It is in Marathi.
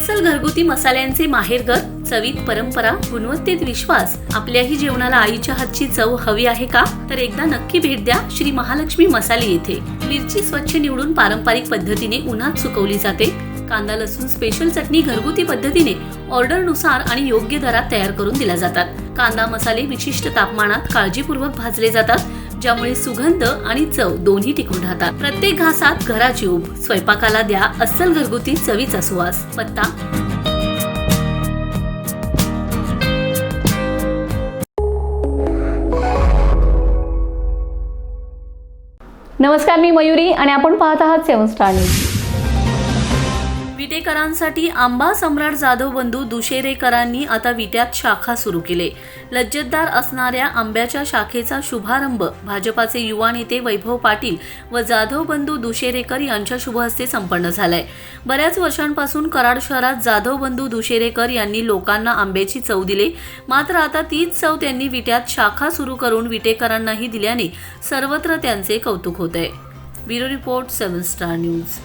अस्सल घरगुती मसाल्यांचे माहेरघर, चवीत परंपरा, गुणवत्तेत विश्वास. आपल्याही जेवणाला आईच्या हातची चव हवी आहे का? तर एकदा नक्की भेट द्या श्री महालक्ष्मी मसाले येथे. मिरची स्वच्छ निवडून पारंपरिक पद्धतीने उन्हात सुकवली जाते. कांदा लसूण स्पेशल चटणी घरगुती पद्धतीने ऑर्डरनुसार आणि योग्य दरात तयार करून दिल्या जातात. कांदा मसाले विशिष्ट तापमानात काळजीपूर्वक भाजले जातात, ज्यामुळे सुगंध आणि चव दोन्ही टिकून राहतात. प्रत्येक घासात घराची ऊब. स्वयंपाकाला द्या अस्सल घरगुती चवीचा सुवास. पत्ता नमस्कार, मी मयुरी आणि आपण पाहत आहात 7 स्टार न्यूज. विटेकरांसाठी आंबा सम्राट जाधव बंधू दुशेरेकरांनी आता विट्यात शाखा सुरू केले. लज्जतदार असणाऱ्या आंब्याच्या शाखेचा शुभारंभ भाजपाचे युवा नेते वैभव पाटील व जाधव बंधू दुशेरेकर यांच्या शुभहस्ते संपन्न झालाय. बऱ्याच वर्षांपासून कराड शहरात जाधव बंधू दुशेरेकर यांनी लोकांना आंब्याची चव दिली. मात्र आता तीच चव त्यांनी विट्यात शाखा सुरू करून विटेकरांनाही दिल्याने सर्वत्र त्यांचे कौतुक होत आहे. Bureau report 7 star news.